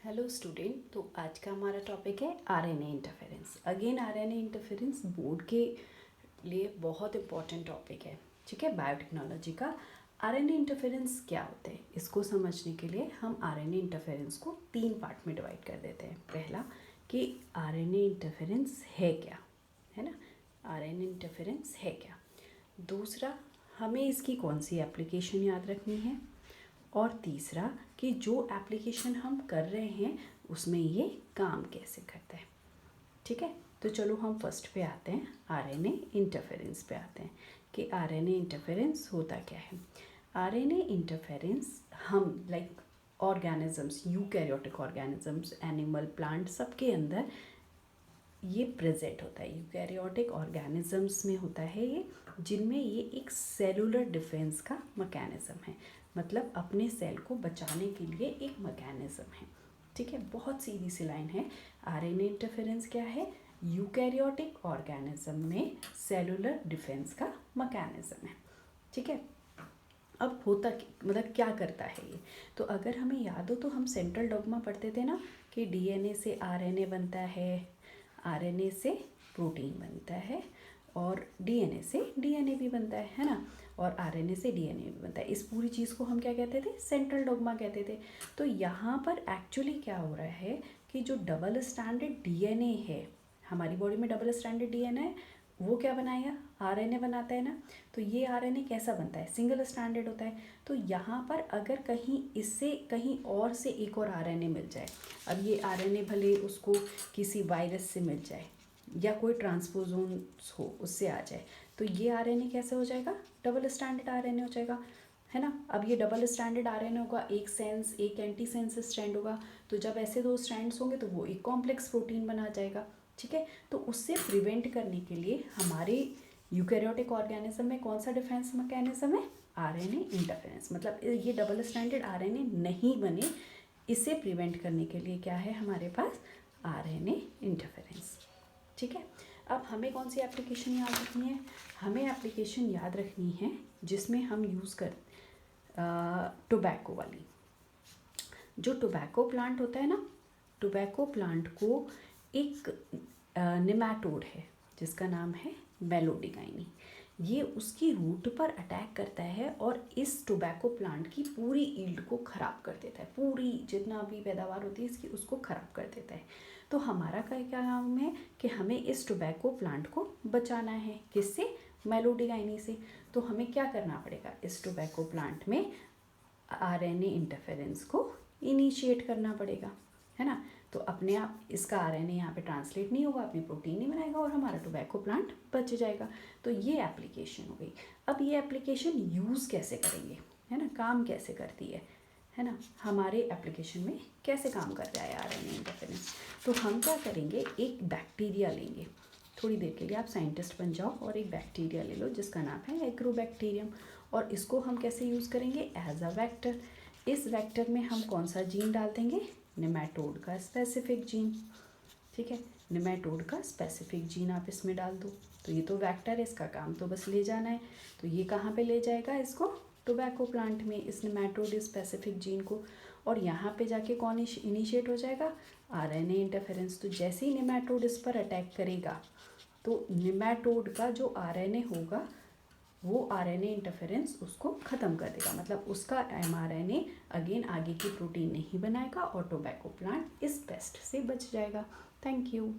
Hello student. तो आज का हमारा टॉपिक है RNA interference. Again RNA interference board के लिए बहुत इंपॉर्टेंट टॉपिक है, ठीक है, बायोटेक्नोलॉजी का। आरएनए इंटरफेरेंस क्या होते हैं, इसको समझने के लिए हम आरएनए इंटरफेरेंस को 3 पार्ट में डिवाइड कर देते हैं। पहला कि आरएनए इंटरफेरेंस है क्या, है ना, आरएनए इंटरफेरेंस है क्या। दूसरा, हमें इसकी कौन सी एप्लीकेशन याद रखनी है। और तीसरा कि जो एप्लीकेशन हम कर रहे हैं उसमें ये काम कैसे करता है, ठीक है। तो चलो हम फर्स्ट पे आते हैं, आरएनए इंटरफेरेंस पे आते हैं कि आरएनए इंटरफेरेंस होता क्या है। आरएनए इंटरफेरेंस हम like organisms, eukaryotic organisms, animal, plant, सबके अंदर ये प्रेजेंट होता है। यूकैरियोटिक ऑर्गेनिजम्स में होता है ये, जिनमें ये एक सेलुलर डिफेंस का मैकेनिज़्म है, मतलब अपने सेल को बचाने के लिए एक मैकेनिज़्म है, ठीक है। बहुत सीधी सी लाइन है। आरएनए इंटरफेरेंस क्या है, यूकैरियोटिक ऑर्गेनिज्म में सेलुलर डिफेंस का मैकेनिज़्म है, ठीक है। अब होता मतलब क्या करता है ये, तो अगर हमें याद हो तो हम सेंट्रल डॉग्मा पढ़ते थे ना कि डीएनए से आरएनए बनता है, आरएनए से प्रोटीन बनता है, और डीएनए से डीएनए भी बनता है ना, और आरएनए से डीएनए भी बनता है। इस पूरी चीज़ को हम क्या कहते थे, सेंट्रल डॉग्मा कहते थे। तो यहाँ पर एक्चुअली क्या हो रहा है कि जो डबल स्ट्रैंडेड डीएनए है, हमारी बॉडी में डबल स्ट्रैंडेड डीएनए है, वो क्या बनाएगा, आरएनए बनाता है ना। तो ये आरएनए कैसा बनता है, सिंगल स्ट्रैंडेड होता है। तो यहाँ पर अगर कहीं इससे कहीं और से एक और आरएनए मिल जाए, अब ये आरएनए भले उसको किसी वायरस से मिल जाए या कोई ट्रांसपोजोन्स हो उससे आ जाए, तो ये आरएनए कैसे हो जाएगा, डबल स्ट्रैंडेड आरएनए हो जाएगा, है ना। अब ये डबल स्ट्रैंडेड आरएनए होगा, एक सेंस एक एंटी सेंस स्ट्रैंड होगा, तो जब ऐसे दो स्ट्रैंड्स होंगे तो वो एक कॉम्प्लेक्स प्रोटीन बना जाएगा, ठीक है। तो उससे प्रिवेंट करने के लिए हमारे यूकैरियोटिक ऑर्गेनिज्म में कौन सा डिफेंस मैकेनिज्म है, आरएनए इंटरफेरेंस। मतलब ये डबल स्ट्रैंडेड आरएनए नहीं बने, इसे प्रिवेंट करने के लिए क्या है हमारे पास, आरएनए इंटरफेरेंस, ठीक है। अब हमें कौन सी एप्लीकेशन याद रखनी है, हमें एप्लीकेशन याद रखनी है जिसमें हम यूज़ कर टोबैको वाली। जो टोबैको प्लांट होता है ना, टोबैको प्लांट को एक निमैटोड है जिसका नाम है मेलोडिगाइनी। ये उसकी रूट पर अटैक करता है और इस टोबैको प्लांट की पूरी ईल्ड को ख़राब कर देता है, पूरी जितना भी पैदावार होती है इसकी उसको ख़राब कर देता है। तो हमारा क्या काम है कि हमें इस टोबैको प्लांट को बचाना है, किससे, मेलोडिगाइनी से। तो हमें क्या करना पड़ेगा, इस टोबैको प्लांट में आरएनए इंटरफेरेंस को इनिशिएट करना पड़ेगा, है ना। तो अपने आप इसका आरएनए यहाँ पे ट्रांसलेट नहीं होगा, अपनी प्रोटीन नहीं बनाएगा और हमारा टोबैको प्लांट बच जाएगा। तो ये एप्लीकेशन हो गई। अब ये एप्लीकेशन यूज़ कैसे करेंगे, है ना, काम कैसे करती है ना, हमारे एप्लीकेशन में कैसे काम कर रहा है आरएनए इंटरफेरेंस। तो हम क्या करेंगे, एक बैक्टीरिया लेंगे, थोड़ी देर के लिए आप साइंटिस्ट बन जाओ और एक बैक्टीरिया ले लो जिसका नाम है एग्रोबैक्टीरियम, और इसको हम कैसे यूज़ करेंगे, एज अ वेक्टर। इस वेक्टर में हम कौन सा जीन डाल देंगे, निमैटोड का स्पेसिफिक जीन, ठीक है। निमैटोड का स्पेसिफिक जीन आप इसमें डाल दो, तो ये तो वेक्टर है, इसका काम तो बस ले जाना है। तो ये कहाँ पे ले जाएगा इसको, टोबैको प्लांट में, इस निमैटोड स्पेसिफिक जीन को, और यहाँ पे जाके कौन इनिशिएट हो जाएगा, आरएनए इंटरफेरेंस। तो जैसे ही निमैटोड इस पर अटैक करेगा तो निमैटोड का जो आरएनए होगा वो आरएनए इंटरफेरेंस उसको ख़त्म कर देगा, मतलब उसका एमआरएनए अगेन आगे की प्रोटीन नहीं बनाएगा और टोबैको प्लांट इस पेस्ट से बच जाएगा। Thank you.